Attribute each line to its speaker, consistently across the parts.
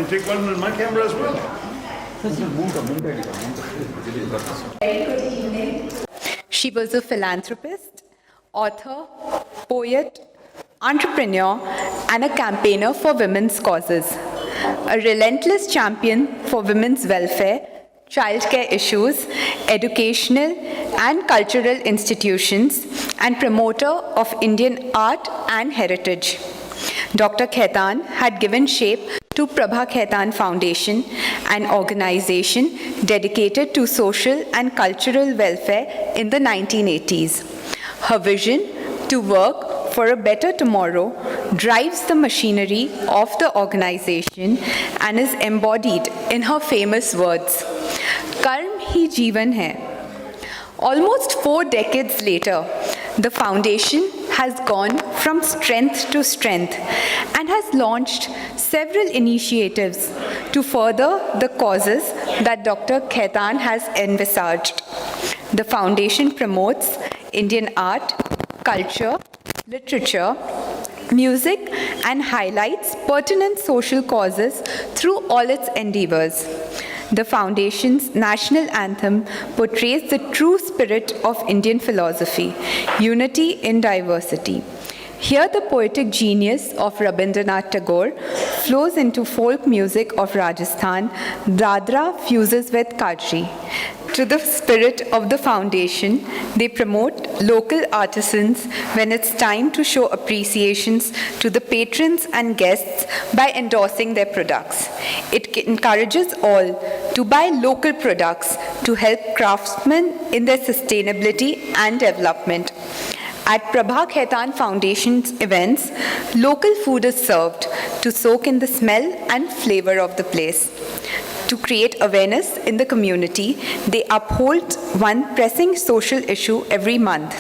Speaker 1: Take one on my camera as well.
Speaker 2: She was a philanthropist, author, poet, entrepreneur, and a campaigner for women's causes. A relentless champion for women's welfare, childcare issues, educational and cultural institutions, and promoter of Indian art and heritage. Dr. Khaitan had given shape to Prabha Khaitan Foundation, an organization dedicated to social and cultural welfare in the 1980s. Her vision to work for a better tomorrow drives the machinery of the organization and is embodied in her famous words, "Karm hi jeevan hai." Almost 4 decades later, the foundation has gone from strength to strength and has launched several initiatives to further the causes that Dr. Khaitan has envisaged. The foundation promotes Indian art, culture, literature, music, and highlights pertinent social causes through all its endeavors. The foundation's national anthem portrays the true spirit of Indian philosophy, unity in diversity. Here the poetic genius of Rabindranath Tagore flows into folk music of Rajasthan. Dadra fuses with Kajri. To the spirit of the foundation, they promote local artisans when it's time to show appreciations to the patrons and guests by endorsing their products. It encourages all to buy local products to help craftsmen in their sustainability and development. At Prabha Khaitan Foundation's events, local food is served to soak in the smell and flavor of the place. To create awareness in the community, they uphold one pressing social issue every month.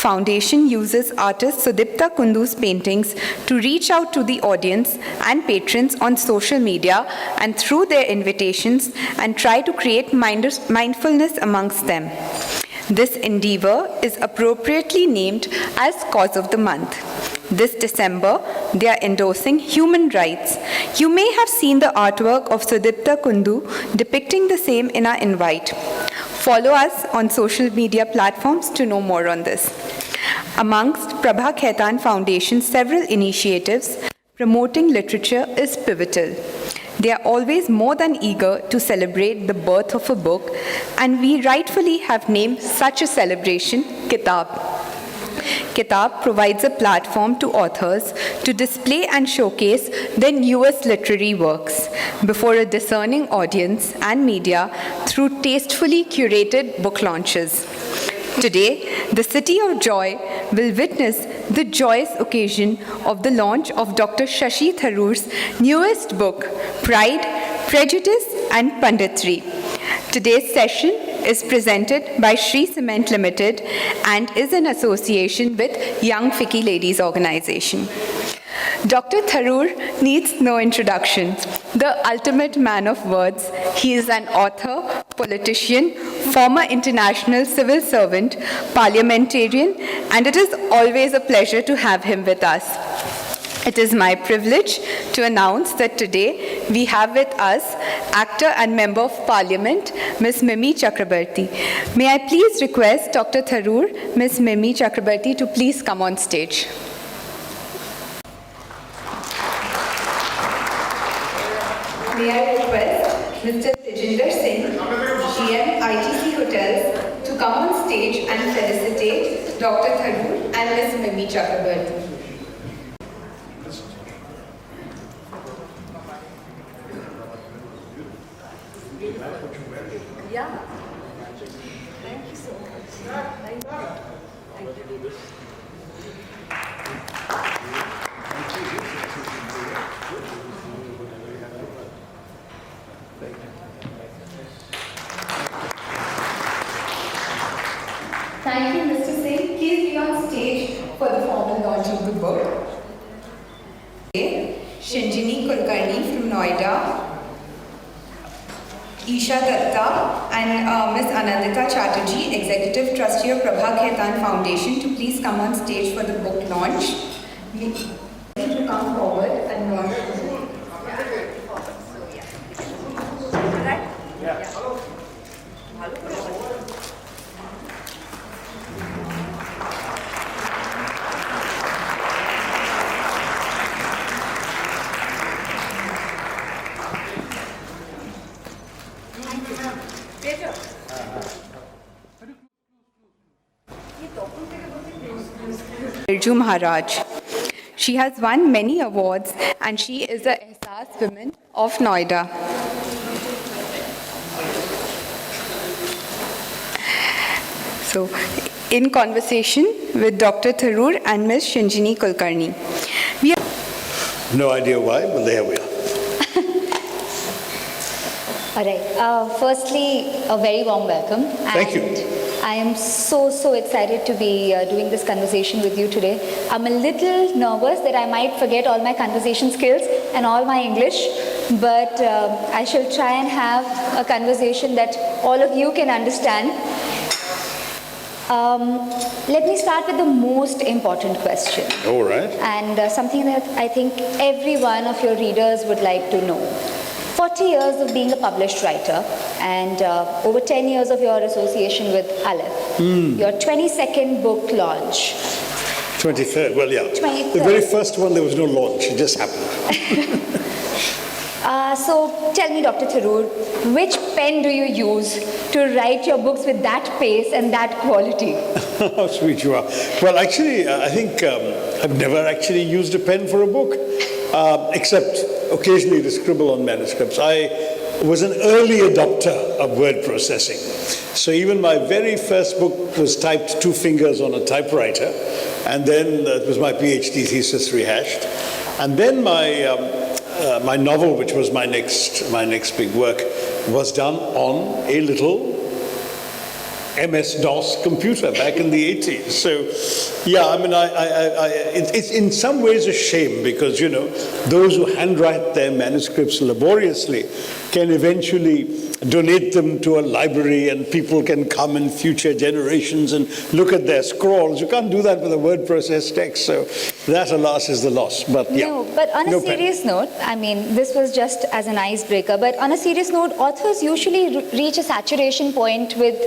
Speaker 2: Foundation uses artist Sudipta Kundu's paintings to reach out to the audience and patrons on social media and through their invitations and try to create mindfulness amongst them. This endeavor is appropriately named as Cause of the Month. This December, they are endorsing human rights. You may have seen the artwork of Sudipta Kundu depicting the same in our invite. Follow us on social media platforms to know more on this. Amongst Prabha Khaitan Foundation's several initiatives, promoting literature is pivotal. They are always more than eager to celebrate the birth of a book, and we rightfully have named such a celebration Kitaab. Kitaab provides a platform to authors to display and showcase their newest literary works before a discerning audience and media through tastefully curated book launches. Today, the City of Joy will witness the joyous occasion of the launch of Dr. Shashi Tharoor's newest book, Pride, Prejudice, and Punditry. Today's session is presented by Shree Cement Limited and is in association with Young Fiki Ladies Organization. Dr. Tharoor needs no introduction. The ultimate man of words, he is an author, politician, former international civil servant, parliamentarian, and it is always a pleasure to have him with us. It is my privilege to announce that today we have with us actor and Member of Parliament, Ms. Mimi Chakrabarti. May I please request Dr. Tharoor, Ms. Mimi Chakrabarti to please come on stage. may I request Mr. Tejinder Singh, GM ITC Hotels, to come on stage and felicitate Dr. Tharoor and Ms. Mimi Chakrabarty. Yeah. Thank you so much. Thank you. Thank you. Thank you, Mr. Singh. Please be on stage for the formal launch of the book. Shinjini Kulkarni from Noida, Isha Datta and Ms. Anandita Chatterjee, Executive Trustee of Prabha Khaitan Foundation, to please come on stage for the book launch. To come forward and launch the book. Birju Maharaj. She has won many awards and she is a Ehsaas Women of Noida. So, in conversation with Dr. Tharoor and Ms. Shinjini Kulkarni.
Speaker 1: No idea why, but there we are.
Speaker 3: All right. Firstly, a very warm welcome.
Speaker 1: Thank you.
Speaker 3: I am so excited to be doing this conversation with you today. I'm a little nervous that I might forget all my conversation skills and all my English, but I shall try and have a conversation that all of you can understand. Let me start with the most important question.
Speaker 1: All right.
Speaker 3: And something that I think every one of your readers would like to know. 40 years of being a published writer and over 10 years of your association with Aleph. Your 22nd book launch.
Speaker 1: 23rd, well, yeah.
Speaker 3: 23rd.
Speaker 1: The very first one, there was no launch. It just happened.
Speaker 3: So tell me, Dr. Tharoor, which pen do you use to write your books with that pace and that quality?
Speaker 1: How sweet you are. Well, actually, I think I've never actually used a pen for a book, except occasionally to scribble on manuscripts. I was an early adopter of word processing. So even my very first book was typed 2 fingers on a typewriter, and then it was my PhD thesis rehashed. And then my novel, which was my next big work, was done on a little MS-DOS computer back in the 80s. So, yeah, I mean, it's in some ways a shame because, you know, those who handwrite their manuscripts laboriously can eventually donate them to a library and people can come in future generations and look at their scrawls. You can't do that with a word processed text. So that, alas, is the loss. But yeah.
Speaker 3: No, but on a serious note, I mean, this was just as an icebreaker, but on a serious note, authors usually reach a saturation point with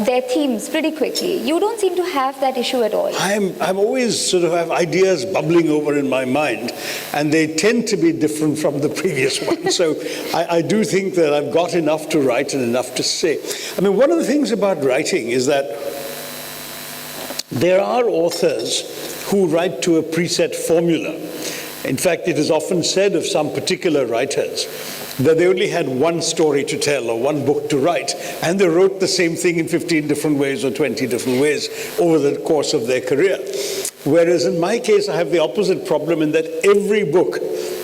Speaker 3: their themes pretty quickly. You don't seem to have that issue at all.
Speaker 1: I'm always sort of have ideas bubbling over in my mind, and they tend to be different from the previous one. So I do think that I've got enough to write and enough to say. I mean, one of the things about writing is that there are authors who write to a preset formula. In fact, it is often said of some particular writers that they only had one story to tell or one book to write, and they wrote the same thing in 15 different ways or 20 different ways over the course of their career. Whereas in my case, I have the opposite problem in that every book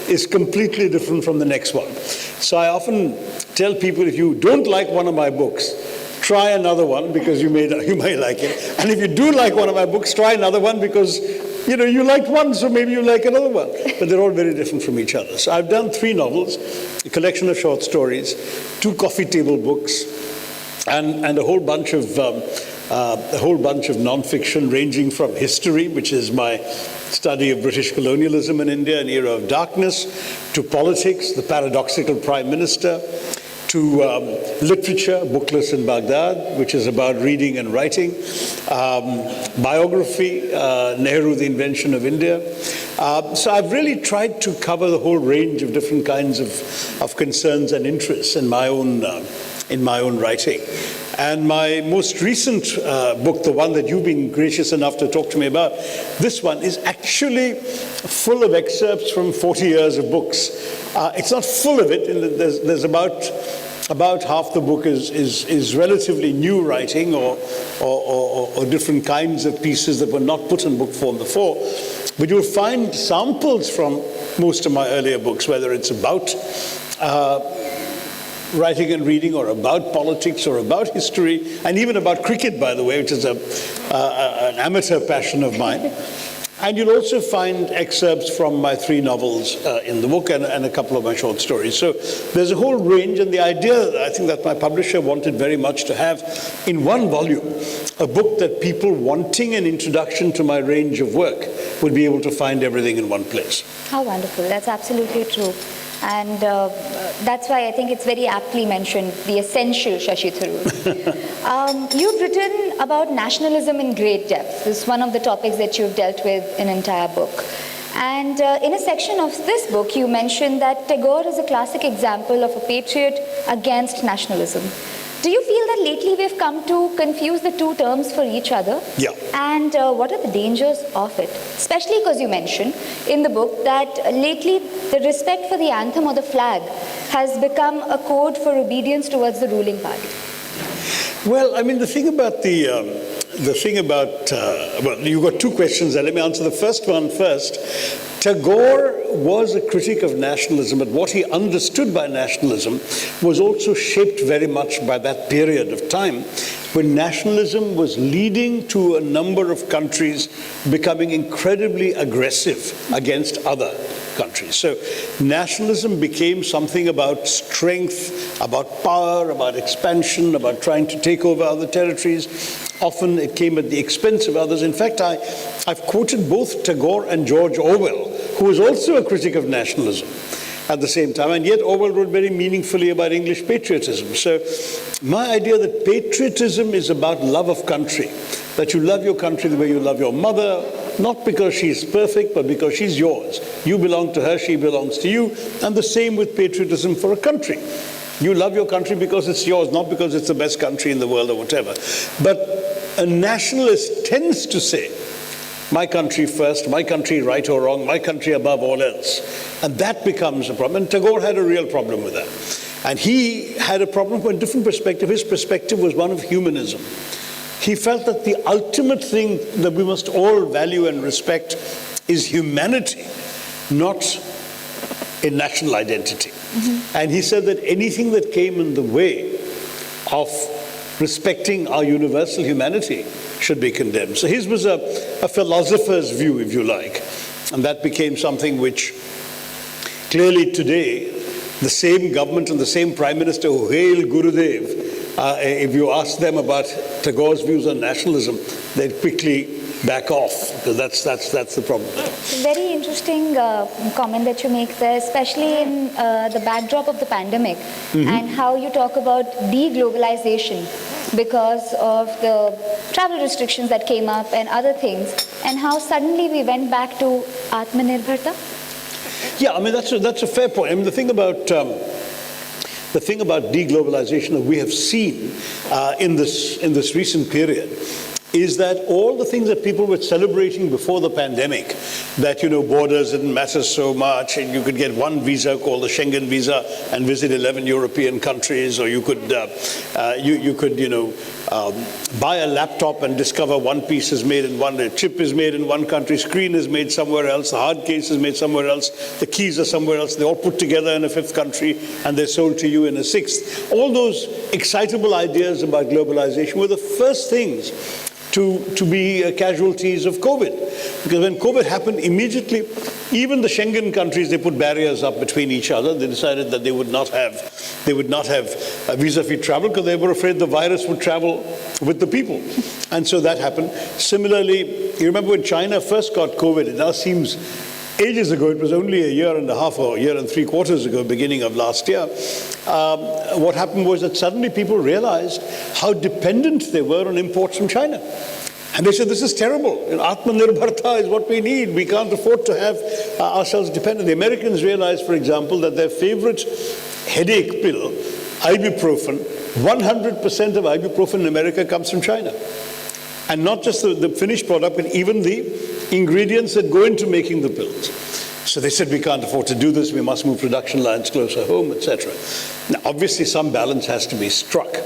Speaker 1: is completely different from the next one. So I often tell people, if you don't like one of my books, try another one because you may like it. And if you do like one of my books, try another one because, you know, you liked one, so maybe you like another one. But they're all very different from each other. So I've done 3 novels, a collection of short stories, 2 coffee table books, and a whole bunch of non-fiction ranging from history, which is my study of British colonialism in India, an era of darkness, to politics, the paradoxical prime minister, to literature, Bookless in Baghdad, which is about reading and writing, biography, Nehru, the Invention of India. So I've really tried to cover the whole range of different kinds of concerns and interests in my own writing. And my most recent book, the one that you've been gracious enough to talk to me about, this one is actually full of excerpts from 40 years of books. It's not full of it. There's about half the book is relatively new writing or different kinds of pieces that were not put in book form before. But you'll find samples from most of my earlier books, whether it's about writing and reading, or about politics, or about history, and even about cricket, by the way, which is an amateur passion of mine. And you'll also find excerpts from my 3 novels in the book, and a couple of my short stories. So there's a whole range, and the idea, I think, that my publisher wanted very much to have in one volume, a book that people wanting an introduction to my range of work would be able to find everything in one place.
Speaker 3: How wonderful. That's absolutely true. And that's why I think it's very aptly mentioned, the essential Shashi Tharoor. You've written about nationalism in great depth. This is one of the topics that you've dealt with in an entire book. And in a section of this book, you mentioned that Tagore is a classic example of a patriot against nationalism. Do you feel that lately we've come to confuse the two terms for each other?
Speaker 1: Yeah.
Speaker 3: And what are the dangers of it? Especially because you mentioned in the book that lately the respect for the anthem or the flag has become a code for obedience towards the ruling party.
Speaker 1: Well, I mean, the thing about well, you've got 2 questions there. Let me answer the first one first. Tagore was a critic of nationalism, but what he understood by nationalism was also shaped very much by that period of time when nationalism was leading to a number of countries becoming incredibly aggressive against other countries. So nationalism became something about strength, about power, about expansion, about trying to take over other territories. Often it came at the expense of others. In fact, I've quoted both Tagore and George Orwell, who was also a critic of nationalism at the same time, and yet Orwell wrote very meaningfully about English patriotism. So my idea that patriotism is about love of country, that you love your country the way you love your mother, not because she's perfect, but because she's yours. You belong to her, she belongs to you, and the same with patriotism for a country. You love your country because it's yours, not because it's the best country in the world or whatever. But a nationalist tends to say, my country first, my country right or wrong, my country above all else. And that becomes a problem. And Tagore had a real problem with that. And he had a problem from a different perspective. His perspective was one of humanism. He felt that the ultimate thing that we must all value and respect is humanity, not a national identity. Mm-hmm. And he said that anything that came in the way of respecting our universal humanity should be condemned. So his was a philosopher's view, if you like. And that became something which clearly today, the same government and the same Prime Minister who hail Gurudev, if you ask them about Tagore's views on nationalism, they'd quickly back off, because that's the problem.
Speaker 3: Very interesting comment that you make there, especially in the backdrop of the pandemic, mm-hmm. and how you talk about deglobalization because of the travel restrictions that came up and other things, and how suddenly we went back to Atmanirbharta.
Speaker 1: Yeah, I mean that's a fair point. I mean the thing about deglobalization that we have seen in this recent period is that all the things that people were celebrating before the pandemic, that, borders didn't matter so much, and you could get one visa called the Schengen visa and visit 11 European countries, or you could buy a laptop and discover one piece is made in one, a chip is made in one country, screen is made somewhere else, the hard case is made somewhere else, the keys are somewhere else, they're all put together in a 5th country and they're sold to you in a 6th. All those excitable ideas about globalization were the first things to be casualties of COVID. Because when COVID happened, immediately, even the Schengen countries, they put barriers up between each other. They decided that they would not have visa-free travel because they were afraid the virus would travel with the people. And so that happened. Similarly, you remember when China first got COVID, it now seems ages ago, it was only a year and a half or a year and 3/4 ago, beginning of last year, what happened was that suddenly people realized how dependent they were on imports from China. And they said, this is terrible. Atmanirbharta is what we need. We can't afford to have ourselves dependent. The Americans realized, for example, that their favorite headache pill, ibuprofen, 100% of ibuprofen in America comes from China. And not just the finished product, but even the ingredients that go into making the pills. So they said, we can't afford to do this. We must move production lines closer home, etc. Now, obviously, some balance has to be struck.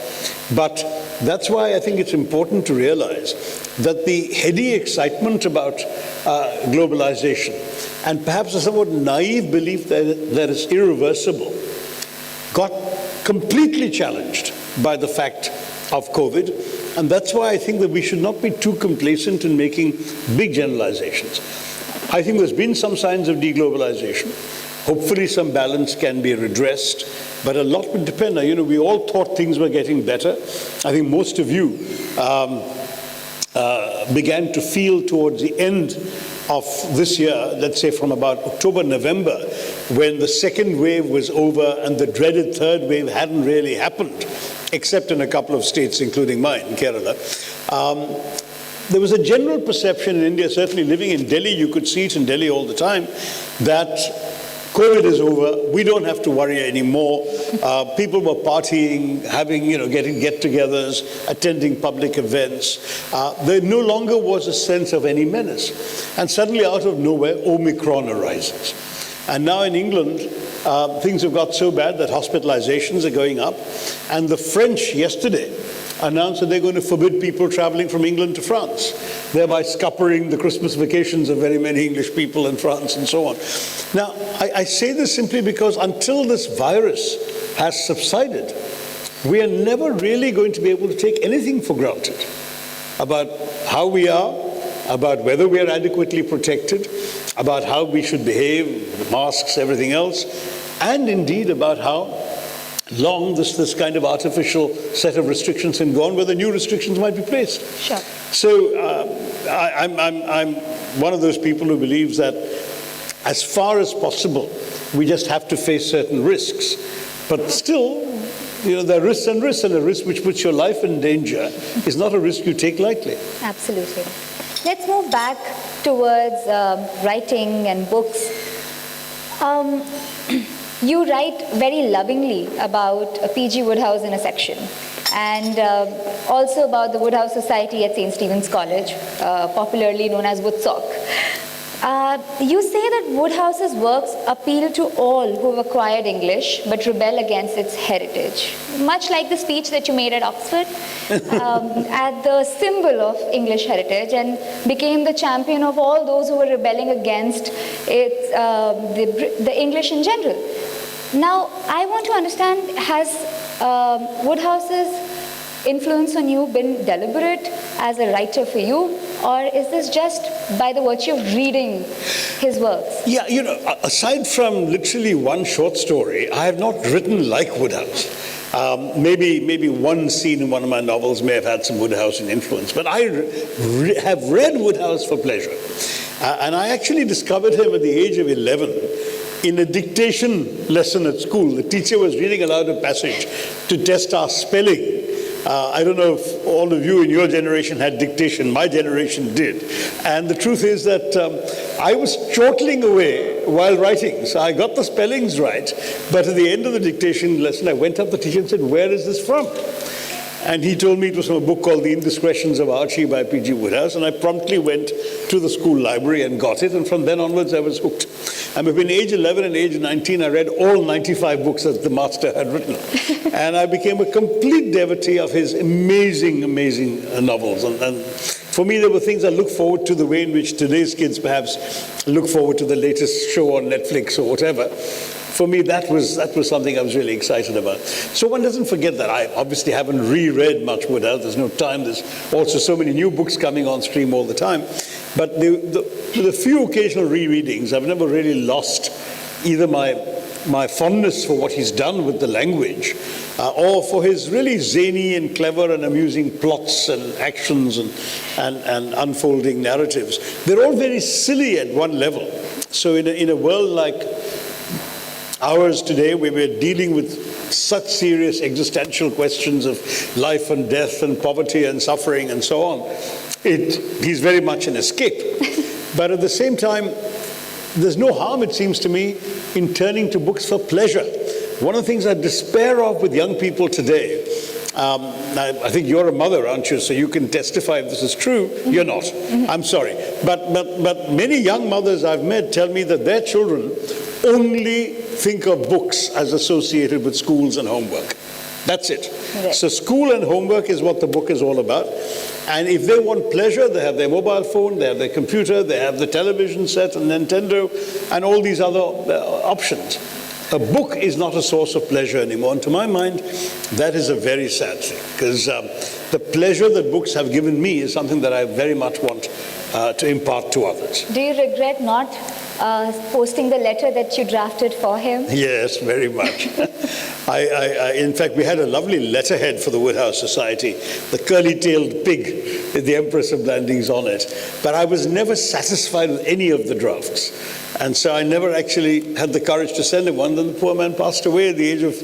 Speaker 1: But that's why I think it's important to realize that the heady excitement about globalization, and perhaps a somewhat naive belief that it's irreversible, got completely challenged by the fact of COVID. And that's why I think that we should not be too complacent in making big generalizations. I think there's been some signs of deglobalization. Hopefully some balance can be redressed, but a lot would depend. Now, we all thought things were getting better. I think most of you began to feel towards the end of this year, let's say from about October, November, when the second wave was over and the dreaded third wave hadn't really happened, except in a couple of states, including mine, Kerala. There was a general perception in India, certainly living in Delhi, you could see it in Delhi all the time, that COVID is over, we don't have to worry anymore. People were partying, having, getting get-togethers, attending public events. There no longer was a sense of any menace. And suddenly, out of nowhere, Omicron arises. And now in England, things have got so bad that hospitalizations are going up. And the French yesterday announced that they're going to forbid people traveling from England to France, thereby scuppering the Christmas vacations of very many English people in France and so on. Now, I say this simply because until this virus has subsided, we are never really going to be able to take anything for granted about how we are, about whether we are adequately protected, about how we should behave, the masks, everything else, and indeed about how long this kind of artificial set of restrictions can go on, whether new restrictions might be placed.
Speaker 3: Sure.
Speaker 1: So I'm one of those people who believes that as far as possible, we just have to face certain risks. But still, there are risks, and a risk which puts your life in danger is not a risk you take lightly.
Speaker 3: Absolutely. Let's move back towards writing and books. You write very lovingly about P.G. Wodehouse in a section, and also about the Wodehouse Society at St. Stephen's College, popularly known as Woodstock. You say that Wodehouse's works appeal to all who have acquired English but rebel against its heritage. Much like the speech that you made at Oxford, at the symbol of English heritage, and became the champion of all those who were rebelling against its, the English in general. Now, I want to understand, has Wodehouse's influence on you been deliberate as a writer for you, or is this just by the virtue of reading his works?
Speaker 1: Yeah, aside from literally one short story, I have not written like Wodehouse. Maybe one scene in one of my novels may have had some Wodehousean influence, but I have read Wodehouse for pleasure. And I actually discovered him at the age of 11 in a dictation lesson at school. The teacher was reading aloud a passage to test our spelling. I don't know if all of you in your generation had dictation. My generation did. And the truth is that I was chortling away while writing. So I got the spellings right. But at the end of the dictation lesson, I went up to the teacher and said, "Where is this from?" And he told me it was from a book called The Indiscretions of Archie by P.G. Wodehouse. And I promptly went to the school library and got it. And from then onwards, I was hooked. And between age 11 and age 19, I read all 95 books that the master had written. And I became a complete devotee of his amazing, amazing novels. And for me, there were things I look forward to, the way in which today's kids perhaps look forward to the latest show on Netflix or whatever. For me, that was something I was really excited about. So one doesn't forget that. I obviously haven't reread much Wodehouse. There's no time. There's also so many new books coming on stream all the time. But the few occasional rereadings, I've never really lost either my fondness for what he's done with the language, or for his really zany and clever and amusing plots and actions and unfolding narratives. They're all very silly at one level. So in a world like ours today, where we're dealing with such serious existential questions of life and death and poverty and suffering and so on, he's very much an escape. But at the same time, there's no harm, it seems to me, in turning to books for pleasure. One of the things I despair of with young people today, I think you're a mother, aren't you? So you can testify if this is true. You're not. I'm sorry. But many young mothers I've met tell me that their children only think of books as associated with schools and homework. That's it.
Speaker 3: Right.
Speaker 1: So school and homework is what the book is all about. And if they want pleasure, they have their mobile phone, they have their computer, they have the television set and Nintendo and all these other options. A book is not a source of pleasure anymore. And to my mind, that is a very sad thing, because the pleasure that books have given me is something that I very much want to impart to others.
Speaker 3: Do you regret not posting the letter that you drafted for him?
Speaker 1: Yes, very much. In fact, we had a lovely letterhead for the Woodhouse Society, the curly-tailed pig with the Empress of Blandings on it. But I was never satisfied with any of the drafts. And so I never actually had the courage to send him one. Then the poor man passed away at the age of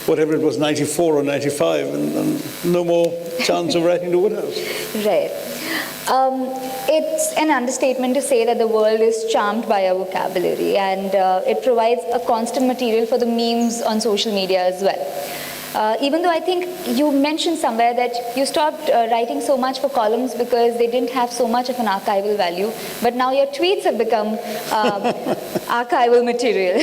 Speaker 1: whatever it was, 94 or 95, and no more chance of writing to Woodhouse.
Speaker 3: Right. It's an understatement to say that the world is charmed by our vocabulary, and it provides a constant material for the memes on social media as well. Even though I think you mentioned somewhere that you stopped writing so much for columns because they didn't have so much of an archival value, but now your tweets have become archival material.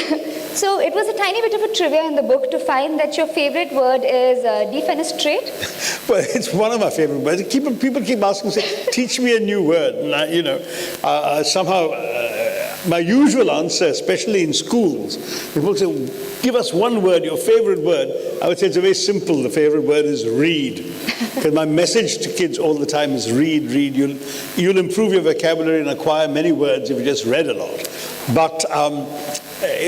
Speaker 3: So it was a tiny bit of a trivia in the book to find that your favorite word is defenestrate.
Speaker 1: Well, it's one of my favorite words. People keep asking, say, teach me a new word. And somehow my usual answer, especially in schools, people say, give us one word, your favorite word. I would say it's very simple. The favorite word is read. Because my message to kids all the time is read. You'll improve your vocabulary and acquire many words if you just read a lot. But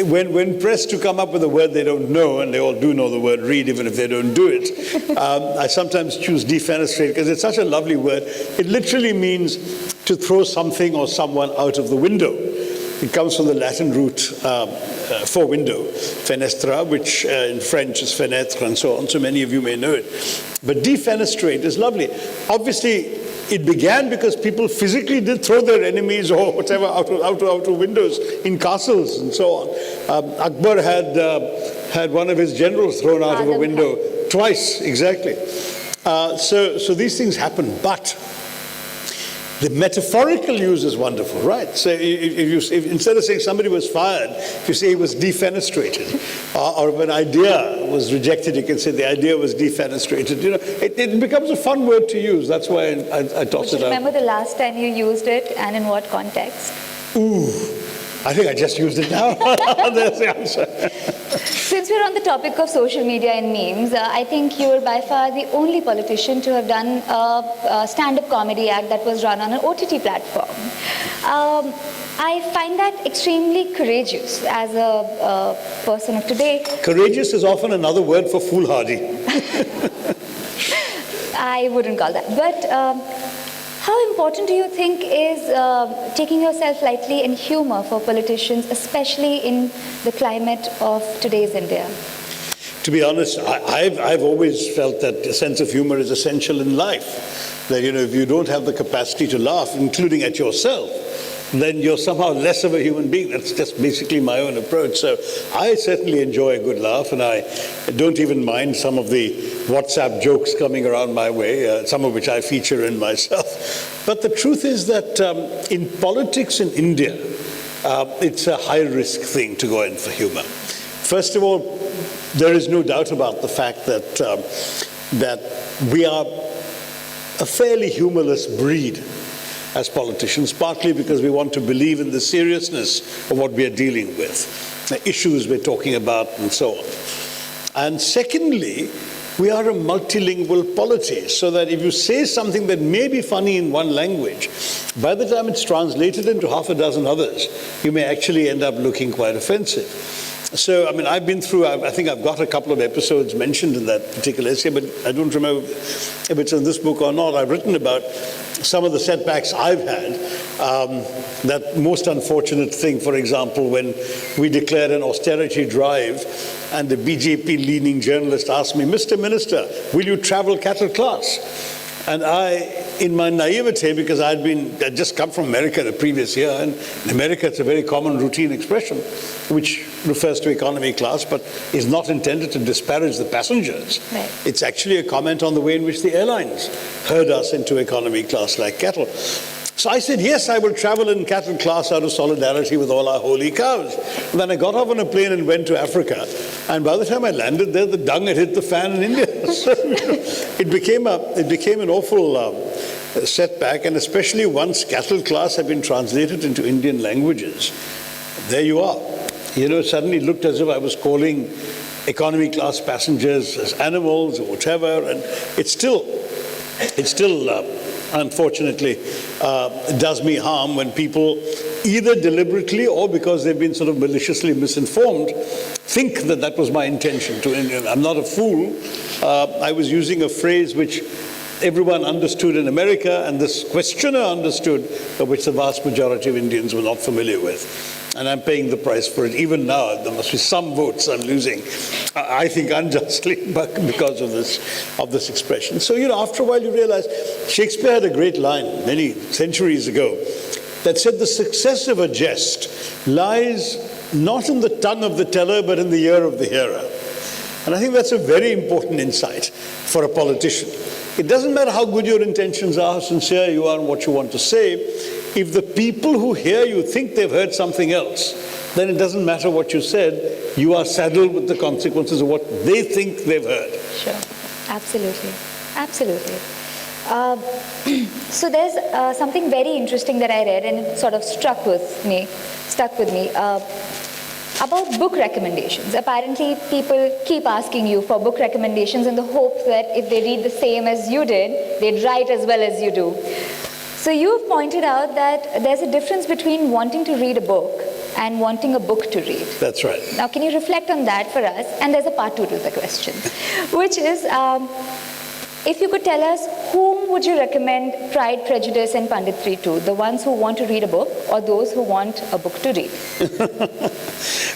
Speaker 1: when pressed to come up with a word they don't know, and they all do know the word read even if they don't do it, I sometimes choose defenestrate because it's such a lovely word. It literally means to throw something or someone out of the window. It comes from the Latin root for window, fenestra, which in French is fenêtre and so on, so many of you may know it. But defenestrate is lovely. Obviously, it began because people physically did throw their enemies or whatever out of windows in castles and so on. Akbar had one of his generals thrown out of a window twice, exactly. So these things happen, but the metaphorical use is wonderful, right? So if instead of saying somebody was fired, if you say he was defenestrated, or if an idea was rejected, you can say the idea was defenestrated. It becomes a fun word to use. That's why I toss it out.
Speaker 3: Remember the last time you used it, and in what context?
Speaker 1: Ooh, I think I just used it now. There's the answer.
Speaker 3: Since we're on the topic of social media and memes, I think you're by far the only politician to have done a stand-up comedy act that was run on an OTT platform. I find that extremely courageous as a person of today.
Speaker 1: Courageous is often another word for foolhardy.
Speaker 3: I wouldn't call that. But how important do you think is taking yourself lightly and humor for politicians, especially in the climate of today's India?
Speaker 1: To be honest, I've always felt that a sense of humor is essential in life. That, if you don't have the capacity to laugh, including at yourself, then you're somehow less of a human being. That's just basically my own approach. So I certainly enjoy a good laugh, and I don't even mind some of the WhatsApp jokes coming around my way, some of which I feature in myself. But the truth is that in politics in India, it's a high-risk thing to go in for humor. First of all, there is no doubt about the fact that we are a fairly humorless breed as politicians, partly because we want to believe in the seriousness of what we are dealing with, the issues we're talking about, and so on. And secondly, we are a multilingual polity, so that if you say something that may be funny in one language, by the time it's translated into half a dozen others, you may actually end up looking quite offensive. So, I've been through, I think I've got a couple of episodes mentioned in that particular essay, but I don't remember if it's in this book or not. I've written about some of the setbacks I've had That most unfortunate thing, for example, when we declared an austerity drive and the BJP-leaning journalist asked me, Mr. Minister, will you travel cattle class? And I, in my naivete, because I'd just come from America the previous year, and in America it's a very common routine expression, which refers to economy class, but is not intended to disparage the passengers.
Speaker 3: Right.
Speaker 1: It's actually a comment on the way in which the airlines herd us into economy class like cattle. So I said, yes, I will travel in cattle class out of solidarity with all our holy cows. And then I got off on a plane and went to Africa. And by the time I landed there, the dung had hit the fan in India. So it became an awful setback, and especially once cattle class had been translated into Indian languages. There you are. Suddenly it looked as if I was calling economy class passengers as animals or whatever, and it's still unfortunately, does me harm when people, either deliberately or because they've been sort of maliciously misinformed, think that that was my intention. I'm not a fool. I was using a phrase which everyone understood in America, and this questioner understood, but which the vast majority of Indians were not familiar with. And I'm paying the price for it. Even now, there must be some votes I'm losing, I think unjustly, but because of this expression. So, after a while you realize Shakespeare had a great line many centuries ago that said the success of a jest lies not in the tongue of the teller, but in the ear of the hearer. And I think that's a very important insight for a politician. It doesn't matter how good your intentions are, how sincere you are in what you want to say. If the people who hear you think they've heard something else, then it doesn't matter what you said. You are saddled with the consequences of what they think they've heard.
Speaker 3: Sure, absolutely, absolutely. So there's something very interesting that I read, and it sort of stuck with me, about book recommendations. Apparently, people keep asking you for book recommendations in the hope that if they read the same as you did, they'd write as well as you do. So you've pointed out that there's a difference between wanting to read a book and wanting a book to read.
Speaker 1: That's right.
Speaker 3: Now, can you reflect on that for us? And there's a part two to the question, which is, if you could tell us, whom would you recommend Pride, Prejudice and Punditry to? The ones who want to read a book or those who want a book to read?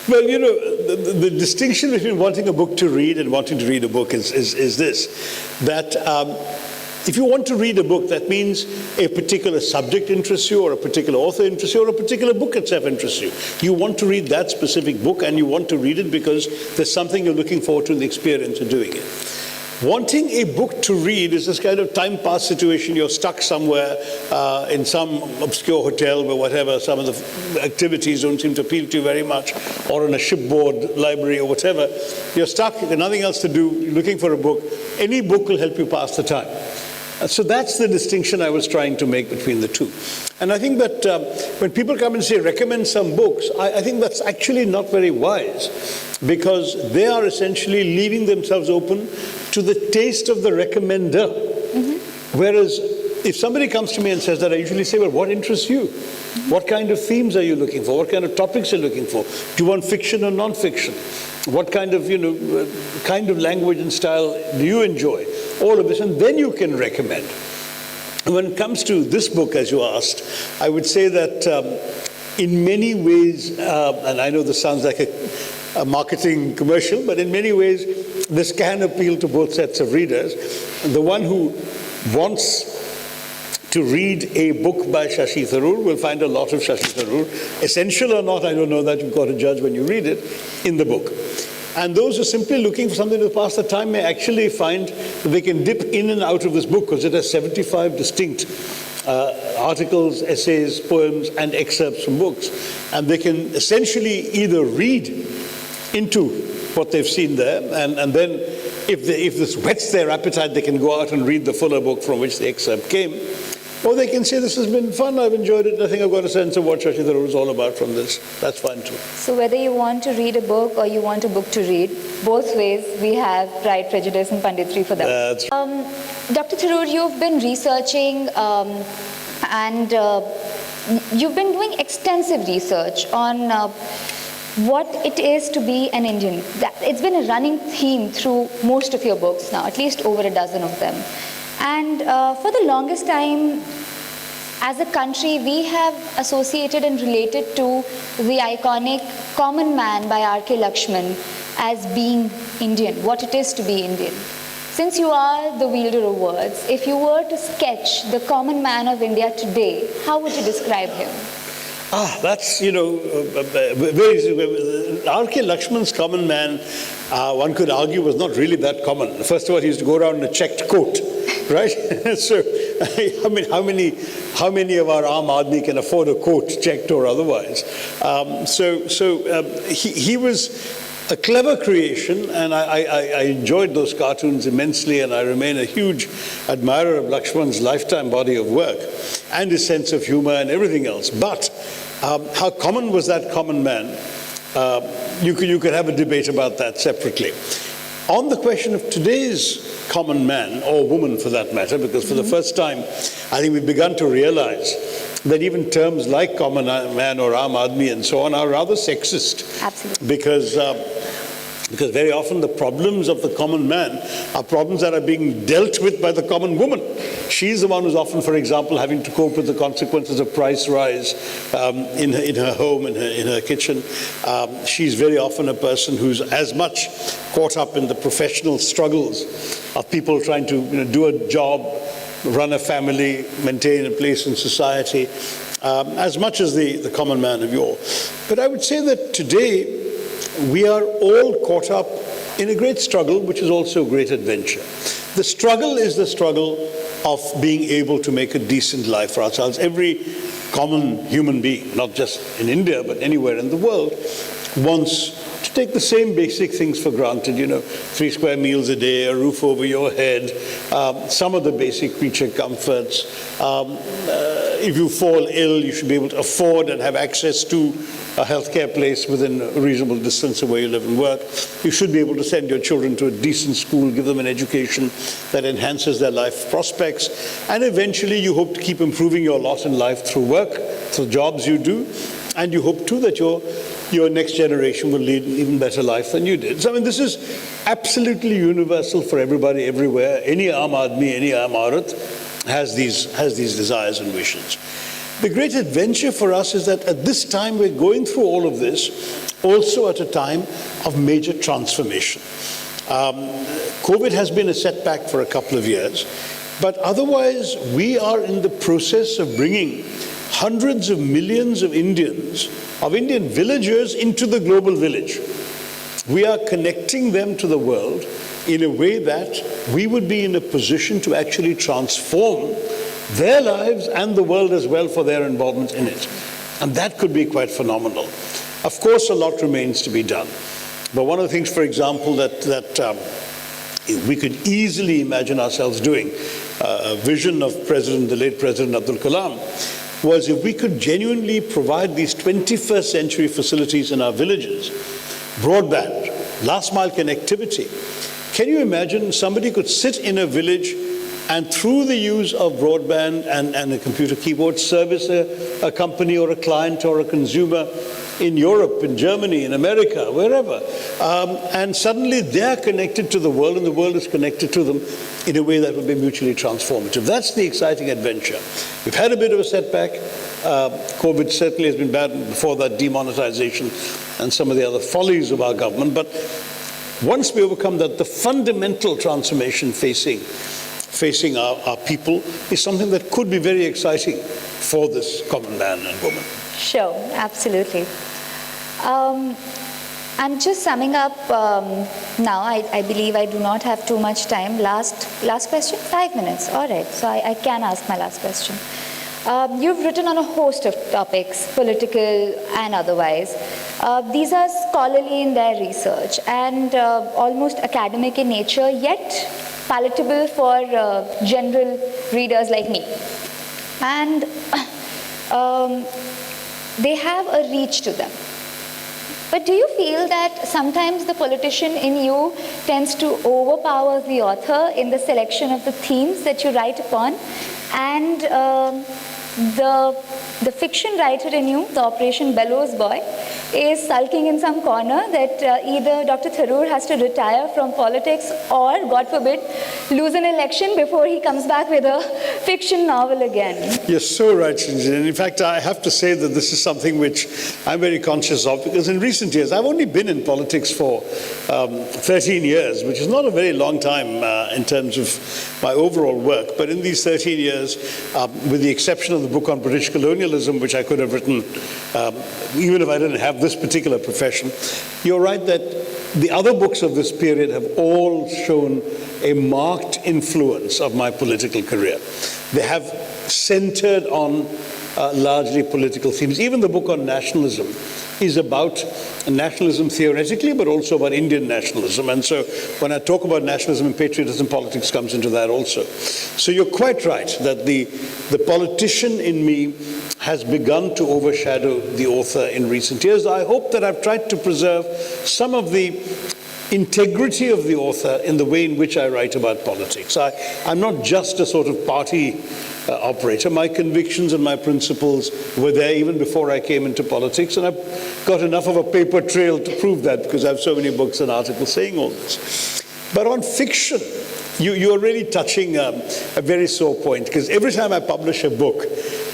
Speaker 1: Well, the distinction between wanting a book to read and wanting to read a book is this, that if you want to read a book, that means a particular subject interests you, or a particular author interests you, or a particular book itself interests you. You want to read that specific book, and you want to read it because there's something you're looking forward to in the experience of doing it. Wanting a book to read is this kind of time pass situation. You're stuck somewhere in some obscure hotel where whatever, some of the activities don't seem to appeal to you very much, or in a shipboard library or whatever. You're stuck, there's nothing else to do, looking for a book. Any book will help you pass the time. So that's the distinction I was trying to make between the two. And I think that when people come and say, recommend some books, I think that's actually not very wise, because they are essentially leaving themselves open to the taste of the recommender. Mm-hmm. Whereas if somebody comes to me and says that, I usually say, well, what interests you? Mm-hmm. What kind of themes are you looking for? What kind of topics are you looking for? Do you want fiction or non-fiction? What kind of, language and style do you enjoy? All of this, and then you can recommend. When it comes to this book, as you asked, I would say that in many ways, and I know this sounds like a marketing commercial, but in many ways, this can appeal to both sets of readers. The one who wants to read a book by Shashi Tharoor will find a lot of Shashi Tharoor, essential or not, I don't know that, you've got to judge when you read it, in the book. And those who are simply looking for something to pass the time may actually find that they can dip in and out of this book, because it has 75 distinct articles, essays, poems, and excerpts from books. And they can essentially either read into what they've seen there, and then if this whets their appetite, they can go out and read the fuller book from which the excerpt came. Or they can say, this has been fun, I've enjoyed it, I think I've got a sense of what Shashi Tharoor is all about from this. That's fine too.
Speaker 3: So whether you want to read a book or you want a book to read, both ways we have Pride, Prejudice and Punditry for that. Dr. Tharoor, you've been researching and you've been doing extensive research on what it is to be an Indian. It's been a running theme through most of your books now, at least over a dozen of them. And for the longest time, as a country, we have associated and related to the iconic Common Man by R.K. Lakshman as being Indian, what it is to be Indian. Since you are the wielder of words, if you were to sketch the common man of India today, how would you describe him?
Speaker 1: That's, R.K. Lakshman's common man, one could argue, was not really that common. First of all, he used to go around in a checked coat, right? So, I mean, how many of our Aam Aadmi can afford a coat, checked or otherwise? He was a clever creation, and I enjoyed those cartoons immensely, and I remain a huge admirer of Lakshman's lifetime body of work and his sense of humor and everything else. But how common was that common man? You could have a debate about that separately. On the question of today's common man, or woman for that matter, because for the first time, I think we've begun to realize that even terms like common man or Aam Aadmi and so on are rather sexist.
Speaker 3: Absolutely.
Speaker 1: Because very often the problems of the common man are problems that are being dealt with by the common woman. She's the one who's often, for example, having to cope with the consequences of price rise in her home, in her kitchen. She's very often a person who's as much caught up in the professional struggles of people trying to do a job, run a family, maintain a place in society, as much as the common man of yore. But I would say that today, we are all caught up in a great struggle, which is also a great adventure. The struggle is the struggle of being able to make a decent life for ourselves. Every common human being, not just in India, but anywhere in the world, wants to take the same basic things for granted, 3 square meals a day, a roof over your head, some of the basic creature comforts. If you fall ill, you should be able to afford and have access to a healthcare place within a reasonable distance of where you live and work. You should be able to send your children to a decent school, give them an education that enhances their life prospects, and eventually you hope to keep improving your lot in life through work, through jobs you do, and you hope too that your next generation will lead an even better life than you did. So, I mean, this is absolutely universal for everybody, everywhere. Any Aam Aadmi, any Aam Aurat has these desires and wishes. The great adventure for us is that at this time we're going through all of this, also at a time of major transformation. COVID has been a setback for a couple of years, but otherwise we are in the process of bringing hundreds of millions of Indians, of Indian villagers, into the global village. We are connecting them to the world in a way that we would be in a position to actually transform their lives and the world as well for their involvement in it. And that could be quite phenomenal. Of course, a lot remains to be done. But one of the things, for example, that we could easily imagine ourselves doing, a vision of the late President Abdul Kalam, was if we could genuinely provide these 21st century facilities in our villages, broadband, last mile connectivity. Can you imagine somebody could sit in a village and through the use of broadband and a computer keyboard service a company or a client or a consumer in Europe, in Germany, in America, wherever. And suddenly they're connected to the world and the world is connected to them in a way that will be mutually transformative. That's the exciting adventure. We've had a bit of a setback. COVID certainly has been bad, before that demonetization and some of the other follies of our government. But once we overcome that, the fundamental transformation facing our people is something that could be very exciting for this common man and woman.
Speaker 3: Sure, absolutely. I'm just summing up now. I believe I do not have too much time. Last question? 5 minutes. All right. So I can ask my last question. You've written on a host of topics, political and otherwise. These are scholarly in their research and almost academic in nature, yet palatable for general readers like me. And they have a reach to them. But do you feel that sometimes the politician in you tends to overpower the author in the selection of the themes that you write upon, and the fiction writer in you, the Operation Bellows boy, is sulking in some corner that either Dr. Tharoor has to retire from politics or, God forbid, lose an election before he comes back with a fiction novel again.
Speaker 1: You're so right, Shinjin. And in fact, I have to say that this is something which I'm very conscious of, because in recent years, I've only been in politics for 13 years, which is not a very long time in terms of my overall work. But in these 13 years, with the exception of the book on British colonialism, which I could have written even if I didn't have this particular profession, you're right that the other books of this period have all shown a marked influence of my political career. They have centered on largely political themes. Even the book on nationalism is about nationalism theoretically, but also about Indian nationalism. And so when I talk about nationalism and patriotism, politics comes into that also. So you're quite right that the politician in me has begun to overshadow the author in recent years. I hope that I've tried to preserve some of the integrity of the author in the way in which I write about politics. I'm not just a sort of party operator. My convictions and my principles were there even before I came into politics, and I've got enough of a paper trail to prove that, because I have so many books and articles saying all this. But on fiction, you're really touching a very sore point, because every time I publish a book,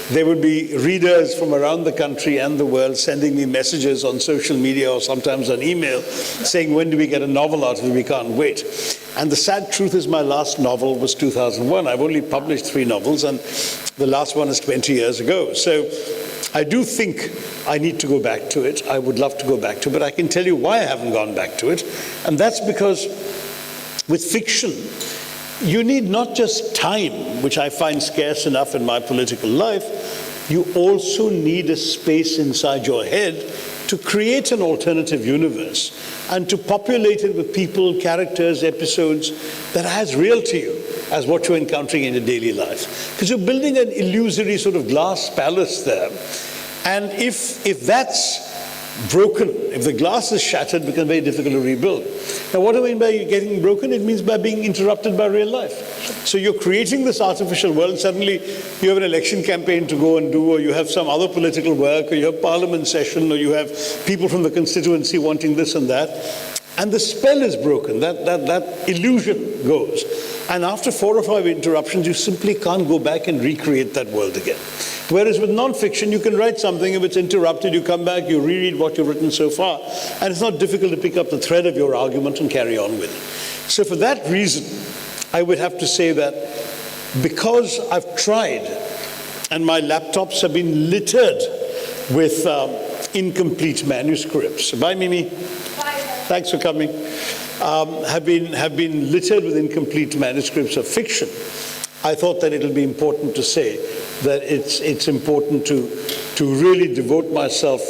Speaker 1: there would be readers from around the country and the world sending me messages on social media or sometimes on email saying, when do we get a novel out of it? We can't wait. And the sad truth is my last novel was 2001. I've only published 3 novels, and the last one is 20 years ago. So I do think I need to go back to it. I would love to go back to it, but I can tell you why I haven't gone back to it. And that's because with fiction, you need not just time, which I find scarce enough in my political life, you also need a space inside your head to create an alternative universe and to populate it with people, characters, episodes that are as real to you as what you're encountering in your daily life. Because you're building an illusory sort of glass palace there. And if that's broken, if the glass is shattered, it becomes very difficult to rebuild. Now, what do I mean by getting broken? It means by being interrupted by real life. So you're creating this artificial world, and suddenly you have an election campaign to go and do, or you have some other political work, or you have parliament session, or you have people from the constituency wanting this and that. And the spell is broken, that illusion goes. And after 4 or 5 interruptions, you simply can't go back and recreate that world again. Whereas with nonfiction, you can write something, if it's interrupted, you come back, you reread what you've written so far, and it's not difficult to pick up the thread of your argument and carry on with it. So for that reason, I would have to say that because I've tried, and my laptops have been littered with incomplete manuscripts. Bye, Mimi. Thanks for coming. Have been littered with incomplete manuscripts of fiction. I thought that it'll be important to say that it's important to really devote myself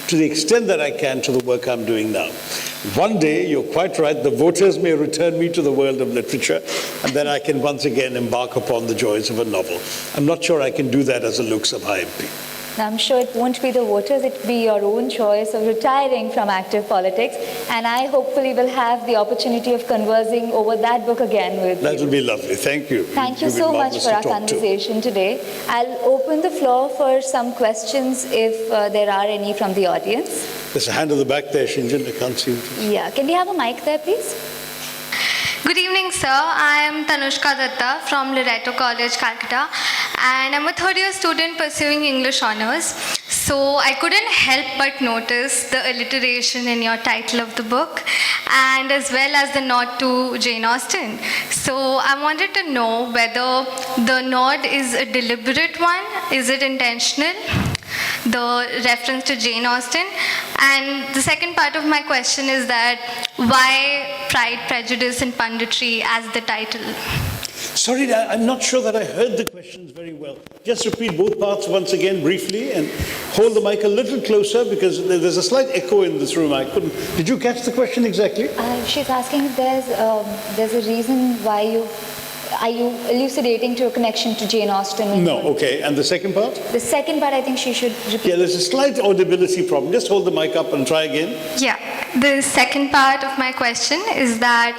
Speaker 1: to the extent that I can to the work I'm doing now. One day, you're quite right, the voters may return me to the world of literature, and then I can once again embark upon the joys of a novel. I'm not sure I can do that as a Lok Sabha MP.
Speaker 3: I'm sure it won't be the voters, it will be your own choice of retiring from active politics, and I hopefully will have the opportunity of conversing over that book again with you.
Speaker 1: That will be lovely. Thank you.
Speaker 3: Thank you so much for our conversation today. I'll open the floor for some questions if there are any from the audience.
Speaker 1: There's a hand in the back there, Shinjan. I can't see it.
Speaker 3: Yeah, can we have a mic there, please?
Speaker 4: Good evening, sir. I am Tanushka Datta from Loreto College, Kolkata, and I'm a third-year student pursuing English honors. So I couldn't help but notice the alliteration in your title of the book, and as well as the nod to Jane Austen. So I wanted to know whether the nod is a deliberate one, is it intentional? The reference to Jane Austen. And the second part of my question is that why Pride, Prejudice and Punditry as the title?
Speaker 1: Sorry, I'm not sure that I heard the questions very well. Just repeat both parts once again briefly and hold the mic a little closer because there's a slight echo in this room. I couldn't. Did you catch the question exactly?
Speaker 3: She's asking if there's a reason why are you elucidating to a connection to Jane Austen?
Speaker 1: No, okay. And the second part?
Speaker 3: The second part, I think she should repeat.
Speaker 1: Yeah, there's a slight audibility problem. Just hold the mic up and try again.
Speaker 4: Yeah. The second part of my question is that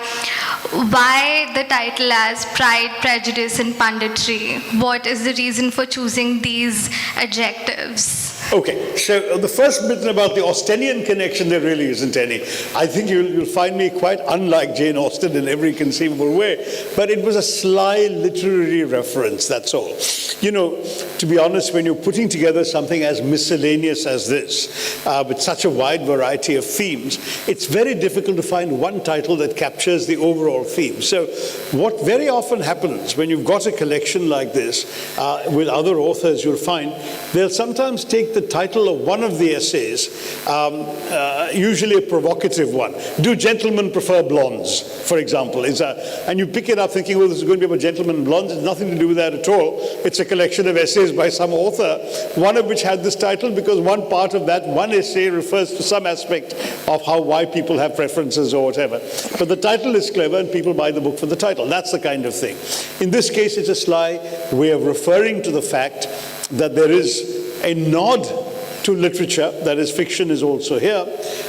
Speaker 4: why the title as Pride, Prejudice and Punditry? What is the reason for choosing these adjectives?
Speaker 1: Okay, so the first bit about the Austenian connection, there really isn't any. I think you'll find me quite unlike Jane Austen in every conceivable way, but it was a sly literary reference, that's all. You know, to be honest, when you're putting together something as miscellaneous as this, with such a wide variety of themes, it's very difficult to find one title that captures the overall theme. So what very often happens when you've got a collection like this, with other authors, you'll find they'll sometimes take the title of one of the essays, usually a provocative one. Do gentlemen prefer blondes, for example? And you pick it up thinking, well, this is going to be about gentlemen and blondes. It's nothing to do with that at all. It's a collection of essays by some author, one of which had this title because one part of that one essay refers to some aspect of why people have preferences or whatever. But the title is clever and people buy the book for the title. That's the kind of thing. In this case, it's a sly way of referring to the fact that there is a nod to literature, that is, fiction is also here.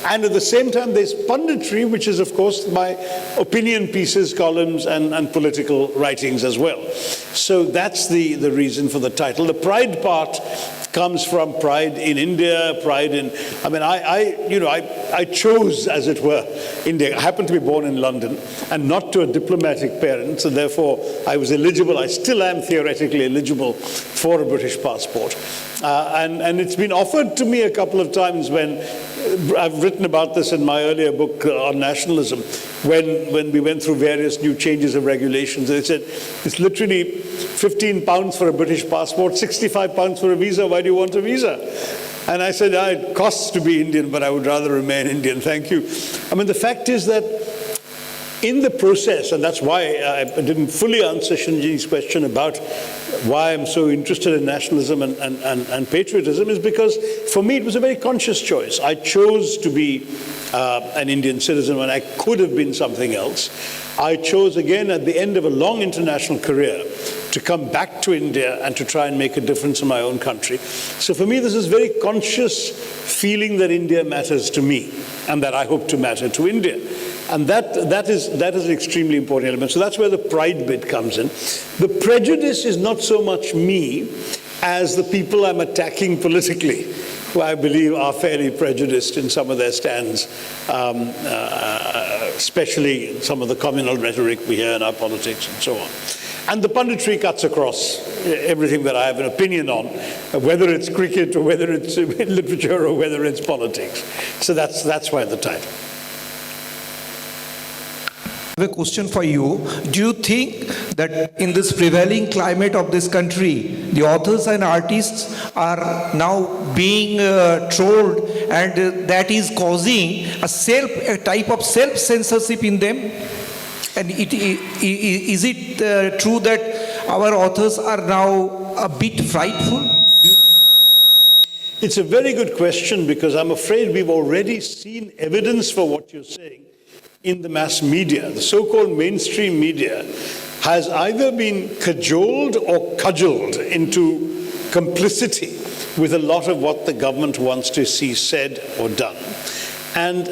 Speaker 1: And at the same time, there's punditry, which is, of course, my opinion pieces, columns, and political writings as well. So that's the reason for the title. The pride part comes from pride in India, pride in, I mean, I chose, as it were, India. I happened to be born in London and not to a diplomatic parent, so therefore I was eligible, I still am theoretically eligible for a British passport. And it's been offered to me a couple of times when I've written about this in my earlier book on nationalism, when we went through various new changes of regulations. They said, it's literally £15 for a British passport, £65 for a visa. Why do you want a visa? And I said, it costs to be Indian, but I would rather remain Indian. Thank you. I mean, the fact is that in the process, and that's why I didn't fully answer Shinji's question about why I'm so interested in nationalism and patriotism, is because for me it was a very conscious choice. I chose to be an Indian citizen when I could have been something else. I chose again at the end of a long international career to come back to India and to try and make a difference in my own country. So for me, this is very conscious feeling that India matters to me and that I hope to matter to India. And that is an extremely important element. So that's where the pride bit comes in. The prejudice is not so much me as the people I'm attacking politically, who I believe are fairly prejudiced in some of their stands, especially some of the communal rhetoric we hear in our politics and so on. And the punditry cuts across everything that I have an opinion on, whether it's cricket or whether it's literature or whether it's politics. So that's why the title.
Speaker 5: I have a question for you. Do you think that in this prevailing climate of this country, the authors and artists are now being trolled, and that is causing a type of self-censorship in them? And is it true that our authors are now a bit frightful?
Speaker 1: It's a very good question, because I'm afraid we've already seen evidence for what you're saying in the mass media. The so-called mainstream media has either been cajoled or cudgeled into complicity with a lot of what the government wants to see said or done. And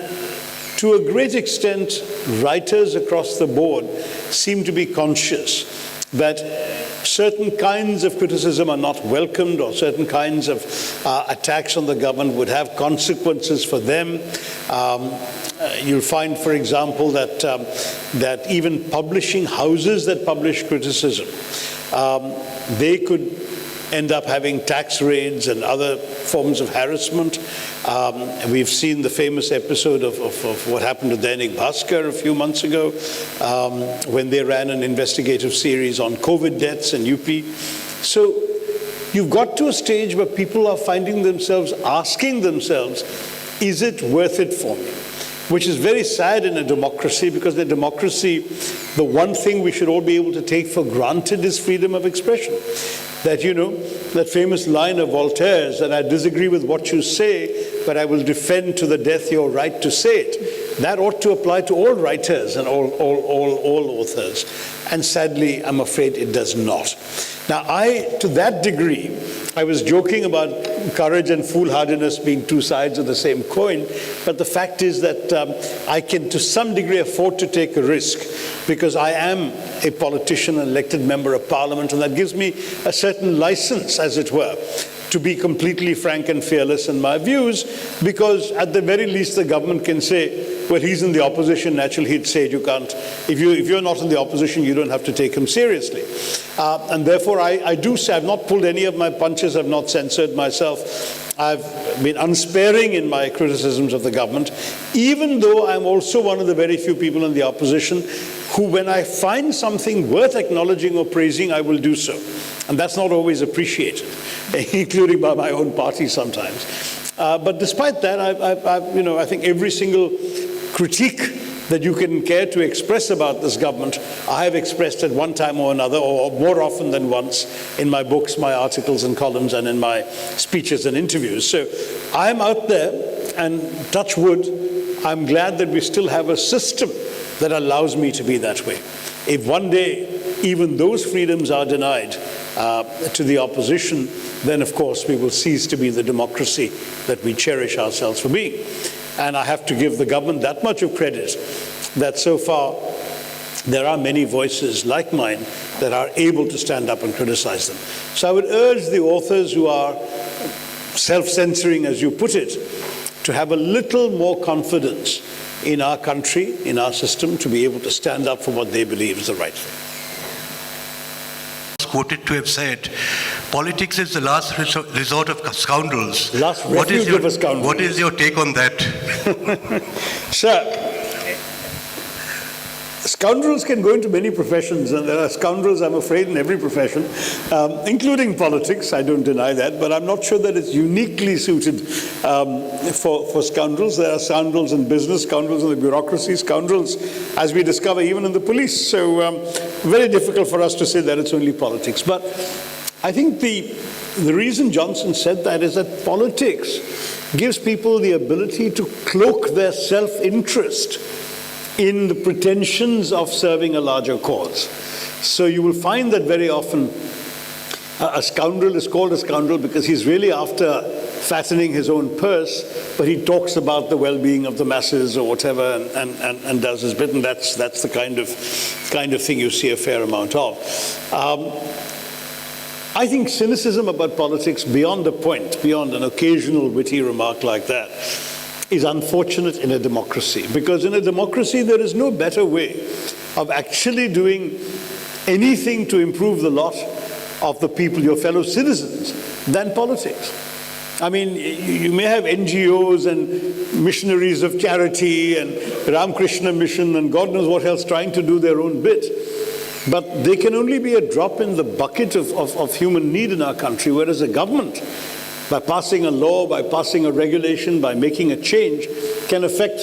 Speaker 1: to a great extent, writers across the board seem to be conscious that certain kinds of criticism are not welcomed, or certain kinds of attacks on the government would have consequences for them. You'll find, for example, that even publishing houses that publish criticism, they could end up having tax raids and other forms of harassment. We've seen the famous episode of what happened to Dainik Bhaskar a few months ago, when they ran an investigative series on COVID deaths in UP. So you've got to a stage where people are finding themselves asking themselves, is it worth it for me? Which is very sad in a democracy, because in a democracy, the one thing we should all be able to take for granted is freedom of expression. That, you know, that famous line of Voltaire's, that I disagree with what you say, but I will defend to the death your right to say it. That ought to apply to all writers and all authors. And sadly, I'm afraid it does not. Now, to that degree, I was joking about courage and foolhardiness being two sides of the same coin, but the fact is that I can to some degree afford to take a risk, because I am a politician, an elected member of parliament, and that gives me a certain license, as it were, to be completely frank and fearless in my views, because at the very least the government can say, well, he's in the opposition, naturally he'd say you can't, if you're not in the opposition, you don't have to take him seriously. And therefore I do say, I've not pulled any of my punches, I've not censored myself. I've been unsparing in my criticisms of the government, even though I'm also one of the very few people in the opposition who, when I find something worth acknowledging or praising, I will do so. And that's not always appreciated, including by my own party sometimes. But despite that, I think every single critique that you can care to express about this government, I have expressed at one time or another, or more often than once, in my books, my articles and columns, and in my speeches and interviews. So I'm out there, and touch wood, I'm glad that we still have a system that allows me to be that way. If one day even those freedoms are denied to the opposition, then of course we will cease to be the democracy that we cherish ourselves for being. And I have to give the government that much of credit that so far there are many voices like mine that are able to stand up and criticize them. So I would urge the authors who are self-censoring, as you put it, to have a little more confidence in our country, in our system, to be able to stand up for what they believe is the right thing.
Speaker 6: Quoted to have said, politics is the last resort of scoundrels.
Speaker 1: Last refuge of a scoundrel.
Speaker 6: What is your take on that?
Speaker 1: Sir, scoundrels can go into many professions, and there are scoundrels, I'm afraid, in every profession, including politics. I don't deny that, but I'm not sure that it's uniquely suited for scoundrels. There are scoundrels in business, scoundrels in the bureaucracy, scoundrels, as we discover, even in the police. So very difficult for us to say that it's only politics. But I think the reason Johnson said that is that politics gives people the ability to cloak their self-interest in the pretensions of serving a larger cause. So you will find that very often a scoundrel is called a scoundrel because he's really after fattening his own purse, but he talks about the well-being of the masses or whatever and does his bit, and that's the kind of thing you see a fair amount of. I think cynicism about politics beyond a point, beyond an occasional witty remark like that, is unfortunate in a democracy, because in a democracy there is no better way of actually doing anything to improve the lot of the people, your fellow citizens, than politics. I mean, you may have NGOs and missionaries of charity and Ramakrishna Mission and God knows what else trying to do their own bit, but they can only be a drop in the bucket of human need in our country, whereas a government, by passing a law, by passing a regulation, by making a change, can affect